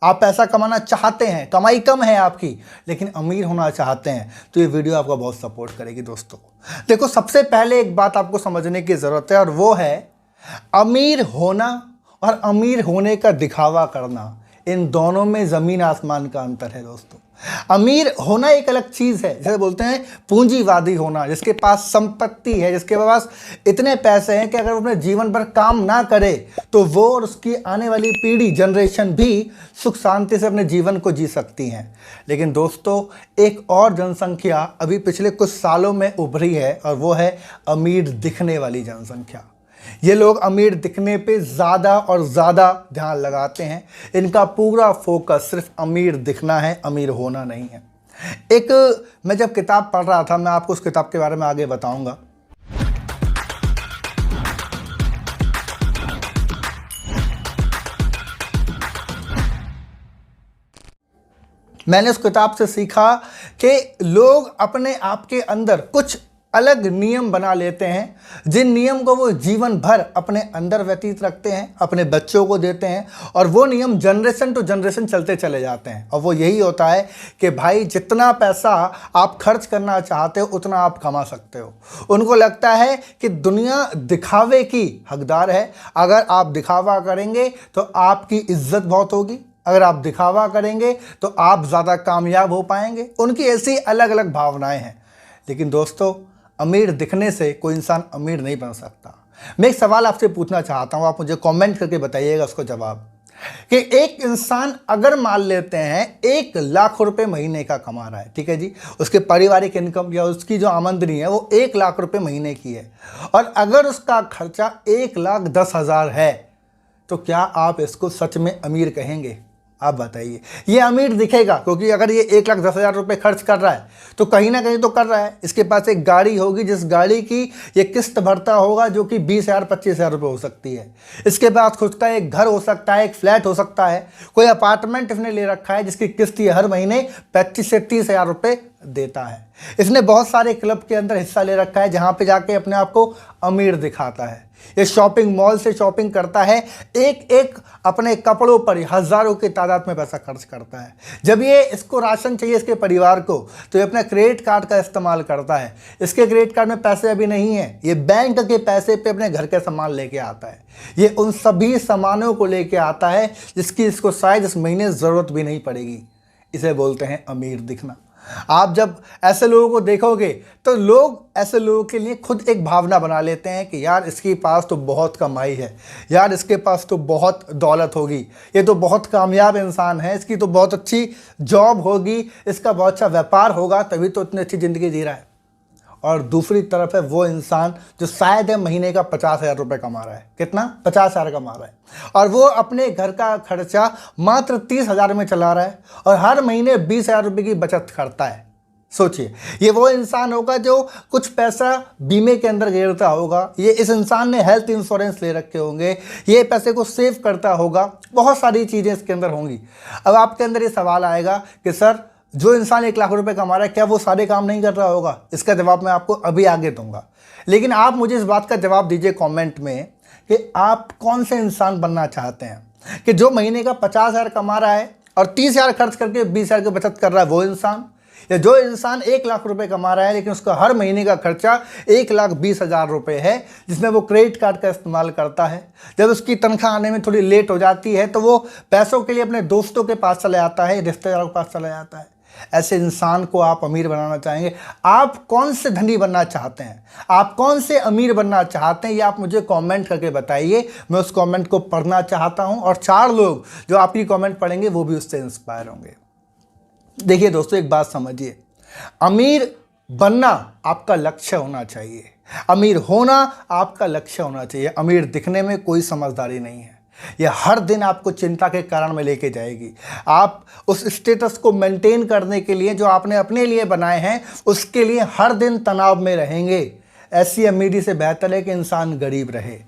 आप पैसा कमाना चाहते हैं, कमाई कम है आपकी, लेकिन अमीर होना चाहते हैं, तो ये वीडियो आपका बहुत सपोर्ट करेगी दोस्तों। देखो, सबसे पहले एक बात आपको समझने की ज़रूरत है, और वो है अमीर होना और अमीर होने का दिखावा करना। इन दोनों में ज़मीन आसमान का अंतर है दोस्तों। अमीर होना एक अलग चीज़ है, जैसे बोलते हैं पूंजीवादी होना, जिसके पास संपत्ति है, जिसके पास इतने पैसे हैं कि अगर वो अपने जीवन भर काम ना करे तो वो और उसकी आने वाली पीढ़ी, जनरेशन भी सुख शांति से अपने जीवन को जी सकती हैं। लेकिन दोस्तों, एक और जनसंख्या अभी पिछले कुछ सालों में उभरी है, और वो है अमीर दिखने वाली जनसंख्या। ये लोग अमीर दिखने पे ज़्यादा और ज़्यादा ध्यान लगाते हैं। इनका पूरा फोकस सिर्फ अमीर दिखना है, अमीर होना नहीं है। मैं जब किताब पढ़ रहा था, मैं आपको उस किताब के बारे में आगे बताऊंगा। मैंने उस किताब से सीखा कि लोग अपने आप के अंदर कुछ अलग नियम बना लेते हैं, जिन नियम को वो जीवन भर अपने अंदर व्यतीत रखते हैं, अपने बच्चों को देते हैं, और वो नियम जनरेशन टू जनरेशन चलते चले जाते हैं। और वो यही होता है कि भाई, जितना पैसा आप खर्च करना चाहते हो उतना आप कमा सकते हो। उनको लगता है कि दुनिया दिखावे की हकदार है। अगर आप दिखावा करेंगे तो आपकी इज्जत बहुत होगी, अगर आप दिखावा करेंगे तो आप ज़्यादा कामयाब हो पाएंगे। उनकी ऐसी अलग अलग भावनाएं हैं। लेकिन दोस्तों, अमीर दिखने से कोई इंसान अमीर नहीं बन सकता। मैं एक सवाल आपसे पूछना चाहता हूं, आप मुझे कमेंट करके बताइएगा उसको जवाब, कि एक इंसान अगर मान लेते हैं 1 लाख रुपए महीने का कमा रहा है, ठीक है जी, उसके पारिवारिक इनकम या उसकी जो आमदनी है वो 1 लाख रुपए महीने की है, और अगर उसका खर्चा 1,10,000 है, तो क्या आप इसको सच में अमीर कहेंगे? आप बताइए। ये अमीर दिखेगा क्योंकि अगर ये 1,10,000 रुपए खर्च कर रहा है तो कहीं ना कहीं तो कर रहा है। इसके पास एक गाड़ी होगी, जिस गाड़ी की ये किस्त भरता होगा, जो कि 20,000 25,000 रुपये हो सकती है। इसके पास खुद का एक घर हो सकता है, एक फ्लैट हो सकता है, कोई अपार्टमेंट इसने ले रखा है जिसकी किस्त ये हर महीने 25 से 30,000 रुपये देता है। इसने बहुत सारे क्लब के अंदर हिस्सा ले रखा है, जहाँ पे जाके अपने आप को अमीर दिखाता है। ये शॉपिंग मॉल से शॉपिंग करता है, एक एक अपने कपड़ों पर हज़ारों की तादाद में पैसा खर्च करता है। जब ये इसको राशन चाहिए इसके परिवार को, तो ये अपना क्रेडिट कार्ड का इस्तेमाल करता है। इसके क्रेडिट कार्ड में पैसे अभी नहीं है, ये बैंक के पैसे पे अपने घर के सामान लेके आता है। ये उन सभी सामानों को लेके आता है जिसकी इसको शायद इस महीने ज़रूरत भी नहीं पड़ेगी। इसे बोलते हैं अमीर दिखना। आप जब ऐसे लोगों को देखोगे तो लोग ऐसे लोगों के लिए खुद एक भावना बना लेते हैं कि यार, इसके पास तो बहुत कमाई है, यार इसके पास तो बहुत दौलत होगी, ये तो बहुत कामयाब इंसान है, इसकी तो बहुत अच्छी जॉब होगी, इसका बहुत अच्छा व्यापार होगा, तभी तो इतनी अच्छी ज़िंदगी जी रहा है। और दूसरी तरफ है वो इंसान जो शायद है महीने का 50,000 रुपये कमा रहा है। कितना? 50,000 कमा रहा है, और वो अपने घर का खर्चा मात्र 30,000 में चला रहा है, और हर महीने 20,000 रुपये की बचत करता है। सोचिए, ये वो इंसान होगा जो कुछ पैसा बीमे के अंदर गिरता होगा, ये इस इंसान ने हेल्थ इंश्योरेंस ले रखे होंगे, ये पैसे को सेव करता होगा, बहुत सारी चीज़ें इसके अंदर होंगी। अब आपके अंदर ये सवाल आएगा कि सर, जो इंसान 1 लाख रुपए कमा रहा है, क्या वो सारे काम नहीं कर रहा होगा? इसका जवाब मैं आपको अभी आगे दूंगा। लेकिन आप मुझे इस बात का जवाब दीजिए कमेंट में कि आप कौन से इंसान बनना चाहते हैं, कि जो महीने का 50,000 कमा रहा है और 30,000 खर्च करके 20,000 की बचत कर रहा है, वो इंसान, या जो इंसान 1 लाख रुपए कमा रहा है लेकिन उसका हर महीने का खर्चा 1,20,000 रुपये है, जिसमें वो क्रेडिट कार्ड का इस्तेमाल करता है। जब उसकी तनख्वाह आने में थोड़ी लेट हो जाती है तो वो पैसों के लिए अपने दोस्तों के पास चला जाता है, रिश्तेदारों के पास चला जाता है। ऐसे इंसान को आप अमीर बनाना चाहेंगे? आप कौन से धनी बनना चाहते हैं? आप कौन से अमीर बनना चाहते हैं? ये आप मुझे कमेंट करके बताइए। मैं उस कमेंट को पढ़ना चाहता हूं, और 4 लोग जो आपकी कमेंट पढ़ेंगे वो भी उससे इंस्पायर होंगे। देखिए दोस्तों, एक बात समझिए, अमीर बनना आपका लक्ष्य होना चाहिए, अमीर होना आपका लक्ष्य होना चाहिए। अमीर दिखने में कोई समझदारी नहीं है। यह हर दिन आपको चिंता के कारण में लेके जाएगी। आप उस स्टेटस को मेंटेन करने के लिए जो आपने अपने लिए बनाए हैं, उसके लिए हर दिन तनाव में रहेंगे। ऐसी अमीरी से बेहतर है कि इंसान गरीब रहे,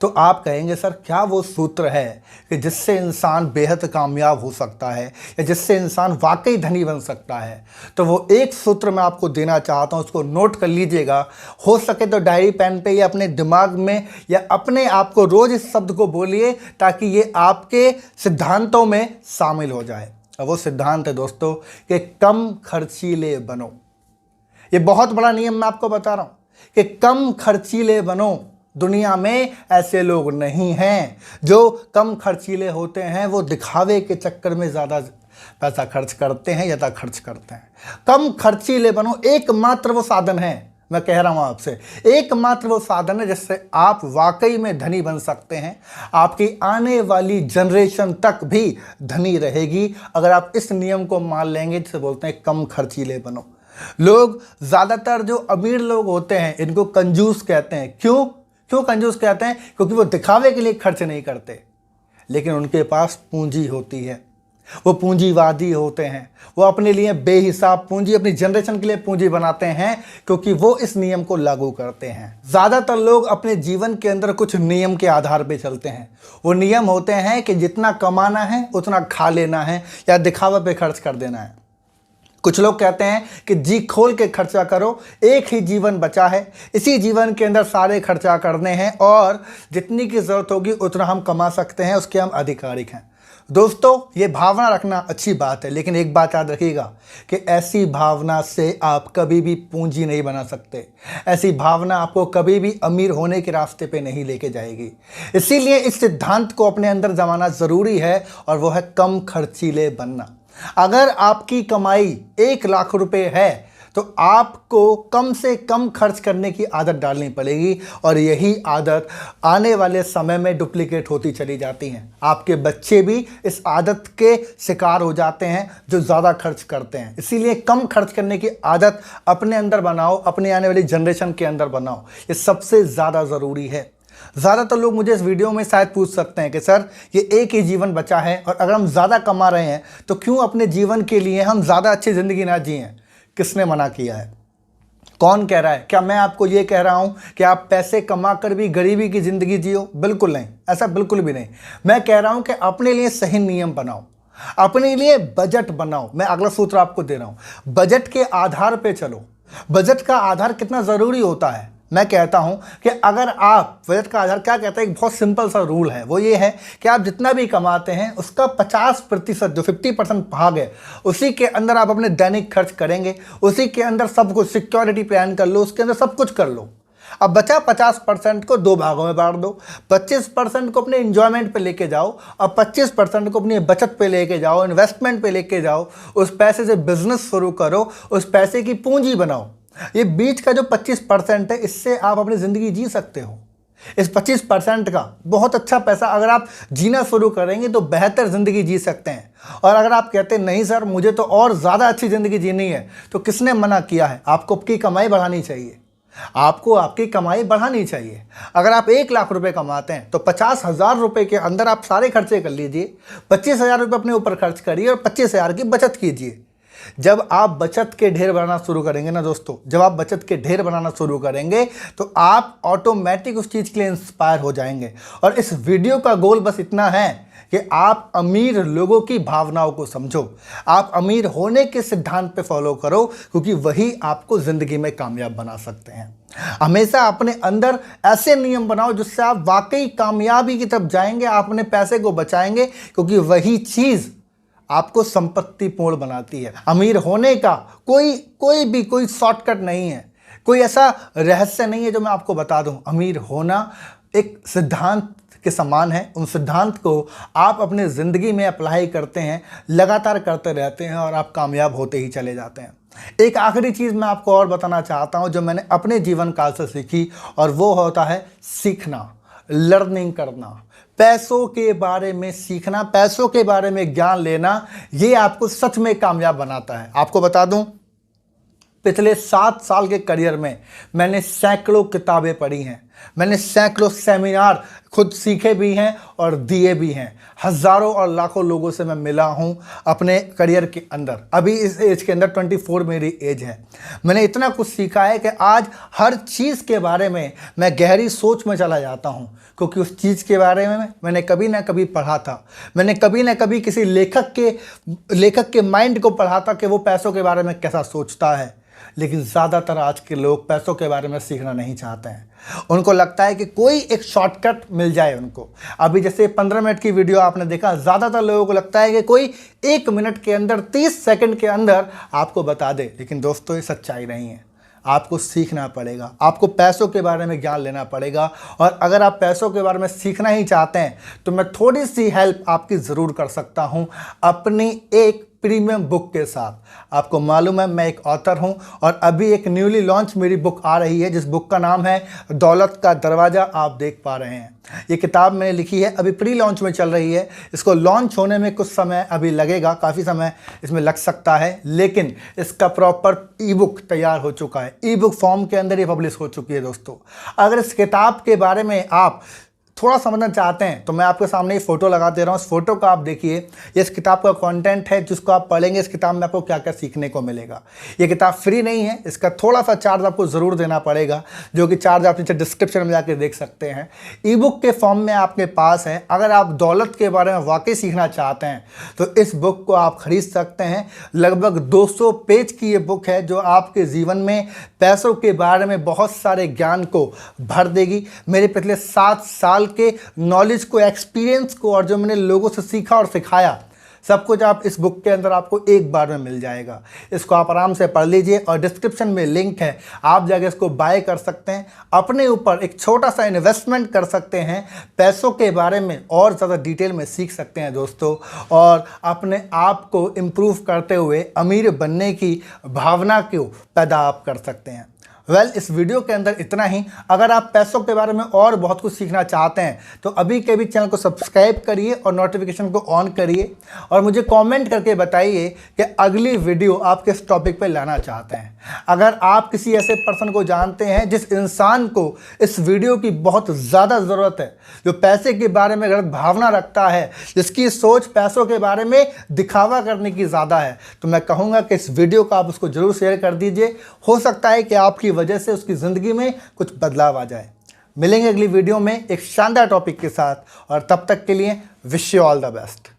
तो आप कहेंगे सर क्या वो सूत्र है कि जिससे इंसान बेहद कामयाब हो सकता है या जिससे इंसान वाकई धनी बन सकता है? तो वो एक सूत्र मैं आपको देना चाहता हूँ, उसको नोट कर लीजिएगा। हो सके तो डायरी पेन पे या अपने दिमाग में या अपने आप को रोज़ इस शब्द को बोलिए ताकि ये आपके सिद्धांतों में शामिल हो जाए। और वो सिद्धांत है दोस्तों कि कम खर्चीले बनो। ये बहुत बड़ा नियम मैं आपको बता रहा हूँ कि कम खर्चीले बनो। दुनिया में ऐसे लोग नहीं हैं जो कम खर्चीले होते हैं, वो दिखावे के चक्कर में ज़्यादा पैसा खर्च करते हैं या खर्च करते हैं। कम खर्चीले बनो, एकमात्र वो साधन है, मैं कह रहा हूँ आपसे, एकमात्र वो साधन है जिससे आप वाकई में धनी बन सकते हैं। आपकी आने वाली जनरेशन तक भी धनी रहेगी अगर आप इस नियम को मान लेंगे जिसे बोलते हैं कम खर्चीले बनो। लोग ज़्यादातर जो अमीर लोग होते हैं इनको कंजूस कहते हैं। क्यों कंजूस कहते हैं? क्योंकि वो दिखावे के लिए खर्च नहीं करते, लेकिन उनके पास पूंजी होती है, वो पूंजीवादी होते हैं। वो अपने लिए बेहिसाब पूंजी, अपनी जनरेशन के लिए पूंजी बनाते हैं क्योंकि वो इस नियम को लागू करते हैं। ज़्यादातर लोग अपने जीवन के अंदर कुछ नियम के आधार पे चलते हैं। वो नियम होते हैं कि जितना कमाना है उतना खा लेना है या दिखावा पे खर्च कर देना है। कुछ लोग कहते हैं कि जी खोल के खर्चा करो, एक ही जीवन बचा है, इसी जीवन के अंदर सारे खर्चा करने हैं और जितनी की ज़रूरत होगी उतना हम कमा सकते हैं, उसके हम अधिकारिक हैं। दोस्तों ये भावना रखना अच्छी बात है, लेकिन एक बात याद रखिएगा कि ऐसी भावना से आप कभी भी पूंजी नहीं बना सकते। ऐसी भावना आपको कभी भी अमीर होने के रास्ते पे नहीं लेके जाएगी। इसीलिए इस सिद्धांत को अपने अंदर जमाना ज़रूरी है और वो है कम खर्चीले बनना। अगर आपकी कमाई 1 लाख रुपए है तो आपको कम से कम खर्च करने की आदत डालनी पड़ेगी और यही आदत आने वाले समय में डुप्लीकेट होती चली जाती हैं। आपके बच्चे भी इस आदत के शिकार हो जाते हैं जो ज़्यादा खर्च करते हैं। इसीलिए कम खर्च करने की आदत अपने अंदर बनाओ, अपने आने वाली जनरेशन के अंदर बनाओ, ये सबसे ज़्यादा ज़रूरी है। ज़्यादातर लोग मुझे इस वीडियो में शायद पूछ सकते हैं कि सर ये एक ही जीवन बचा है और अगर हम ज़्यादा कमा रहे हैं तो क्यों अपने जीवन के लिए हम ज़्यादा अच्छी ज़िंदगी ना जिएं? किसने मना किया है? कौन कह रहा है? क्या मैं आपको ये कह रहा हूँ कि आप पैसे कमा कर भी गरीबी की ज़िंदगी जियो? बिल्कुल नहीं, ऐसा बिल्कुल भी नहीं। मैं कह रहा हूँ कि अपने लिए सही नियम बनाओ, अपने लिए बजट बनाओ। मैं अगला सूत्र आपको दे रहा हूँ, बजट के आधार पर चलो। बजट का आधार कितना ज़रूरी होता है? मैं कहता हूं कि अगर आप बजट का आधार क्या कहता है, एक बहुत सिंपल सा रूल है, वो ये है कि आप जितना भी कमाते हैं उसका 50% जो 50% भाग है उसी के अंदर आप अपने दैनिक खर्च करेंगे। उसी के अंदर सब कुछ सिक्योरिटी प्लान कर लो, उसके अंदर सब कुछ कर लो। अब बचा 50% को 2 भागों में बांट दो। 25% को अपने एंजॉयमेंट पे लेके जाओ और 25% को अपनी बचत पे लेके जाओ, इन्वेस्टमेंट पे लेके जाओ। उस पैसे से बिजनेस शुरू करो, उस पैसे की पूंजी बनाओ। ये बीच का जो 25% है इससे आप अपनी ज़िंदगी जी सकते हो। इस 25% का बहुत अच्छा पैसा अगर आप जीना शुरू करेंगे तो बेहतर ज़िंदगी जी सकते हैं। और अगर आप कहते हैं नहीं सर मुझे तो और ज़्यादा अच्छी ज़िंदगी जीनी है, तो किसने मना किया है? आपको आपकी कमाई बढ़ानी चाहिए, आपको आपकी कमाई बढ़ानी चाहिए। अगर आप 1 लाख रुपए कमाते हैं तो 50,000 रुपये के अंदर आप सारे खर्चे कर लीजिए। 25,000 रुपये अपने ऊपर खर्च करिए और 25,000 की बचत कीजिए। जब आप बचत के ढेर बनाना शुरू करेंगे ना दोस्तों, जब आप बचत के ढेर बनाना शुरू करेंगे तो आप ऑटोमेटिक उस चीज़ के लिए इंस्पायर हो जाएंगे। और इस वीडियो का गोल बस इतना है कि आप अमीर लोगों की भावनाओं को समझो, आप अमीर होने के सिद्धांत पे फॉलो करो, क्योंकि वही आपको ज़िंदगी में कामयाब बना सकते हैं। हमेशा अपने अंदर ऐसे नियम बनाओ जिससे आप वाकई कामयाबी की तरफ जाएंगे, आप अपने पैसे को बचाएंगे, क्योंकि वही चीज़ आपको संपत्ति पूर्ण बनाती है। अमीर होने का कोई शॉर्टकट नहीं है, कोई ऐसा रहस्य नहीं है जो मैं आपको बता दूं। अमीर होना एक सिद्धांत के समान है। उन सिद्धांत को आप अपने ज़िंदगी में अप्लाई करते हैं, लगातार करते रहते हैं और आप कामयाब होते ही चले जाते हैं। एक आखिरी चीज़ मैं आपको और बताना चाहता हूं जो मैंने अपने जीवन काल से सीखी, और वो होता है सीखना, लर्निंग करना, पैसों के बारे में सीखना, पैसों के बारे में ज्ञान लेना। ये आपको सच में कामयाब बनाता है। आपको बता दूं, पिछले 7 साल के करियर में मैंने सैकड़ों किताबें पढ़ी हैं, मैंने सैकड़ों सेमिनार खुद सीखे भी हैं और दिए भी हैं। हज़ारों और लाखों लोगों से मैं मिला हूं अपने करियर के अंदर। अभी इस एज के अंदर 24 मेरी एज है। मैंने इतना कुछ सीखा है कि आज हर चीज़ के बारे में मैं गहरी सोच में चला जाता हूं, क्योंकि उस चीज़ के बारे में मैंने कभी ना कभी पढ़ा था। मैंने कभी ना कभी किसी लेखक के माइंड को पढ़ा था कि वो पैसों के बारे में कैसा सोचता है। लेकिन ज़्यादातर आज के लोग पैसों के बारे में सीखना नहीं चाहते हैं। उनको लगता है कि कोई एक शॉर्टकट मिल जाए उनको। अभी जैसे 15 मिनट की वीडियो आपने देखा, ज़्यादातर लोगों को लगता है कि कोई 1 मिनट के अंदर 30 सेकंड के अंदर आपको बता दे। लेकिन दोस्तों, ये सच्चाई नहीं है। आपको सीखना पड़ेगा, आपको पैसों के बारे में ज्ञान लेना पड़ेगा। और अगर आप पैसों के बारे में सीखना ही चाहते हैं तो मैं थोड़ी सी हेल्प आपकी ज़रूर कर सकता हूँ अपनी एक प्रीमियम बुक के साथ। आपको मालूम है मैं एक ऑथर हूं और अभी एक न्यूली लॉन्च मेरी बुक आ रही है, जिस बुक का नाम है दौलत का दरवाज़ा। आप देख पा रहे हैं ये किताब मैंने लिखी है, अभी प्री लॉन्च में चल रही है। इसको लॉन्च होने में कुछ समय अभी लगेगा, काफ़ी समय इसमें लग सकता है, लेकिन इसका प्रॉपर ई बुक तैयार हो चुका है। ई बुक फॉर्म के अंदर ये पब्लिश हो चुकी है। दोस्तों, अगर इस किताब के बारे में आप थोड़ा समझना चाहते हैं तो मैं आपके सामने ये फ़ोटो लगा दे रहा हूँ। इस फोटो को आप देखिए, ये इस किताब का कंटेंट है जिसको आप पढ़ेंगे। इस किताब में आपको क्या क्या सीखने को मिलेगा। ये किताब फ्री नहीं है, इसका थोड़ा सा चार्ज आपको ज़रूर देना पड़ेगा, जो कि चार्ज आप नीचे डिस्क्रिप्शन में जाकर देख सकते हैं। ई बुक के फॉर्म में आपके पास है। अगर आप दौलत के बारे में वाकई सीखना चाहते हैं तो इस बुक को आप खरीद सकते हैं। लगभग 200 पेज की ये बुक है जो आपके जीवन में पैसों के बारे में बहुत सारे ज्ञान को भर देगी। मेरे पिछले 7 साल के नॉलेज को, एक्सपीरियंस को और जो मैंने लोगों से सीखा और सिखाया, सब कुछ आप इस बुक के अंदर आपको एक बार में मिल जाएगा। इसको आप आराम से पढ़ लीजिए और डिस्क्रिप्शन में लिंक है, आप जाके इसको बाय कर सकते हैं। अपने ऊपर एक छोटा सा इन्वेस्टमेंट कर सकते हैं, पैसों के बारे में और ज़्यादा डिटेल में सीख सकते हैं दोस्तों, और अपने आप को इम्प्रूव करते हुए अमीर बनने की भावना को पैदा आप कर सकते हैं। इस वीडियो के अंदर इतना ही। अगर आप पैसों के बारे में और बहुत कुछ सीखना चाहते हैं तो अभी के भी चैनल को सब्सक्राइब करिए और नोटिफिकेशन को ऑन करिए, और मुझे कमेंट करके बताइए कि अगली वीडियो आप किस टॉपिक पे लाना चाहते हैं। अगर आप किसी ऐसे पर्सन को जानते हैं जिस इंसान को इस वीडियो की बहुत ज़्यादा ज़रूरत है, जो पैसे के बारे में गलत भावना रखता है, जिसकी सोच पैसों के बारे में दिखावा करने की ज़्यादा है, तो मैं कहूँगा कि इस वीडियो को आप उसको ज़रूर शेयर कर दीजिए। हो सकता है कि आपकी वजह से उसकी ज़िंदगी में कुछ बदलाव आ जाए। मिलेंगे अगली वीडियो में एक शानदार टॉपिक के साथ, और तब तक के लिए wish you all the best.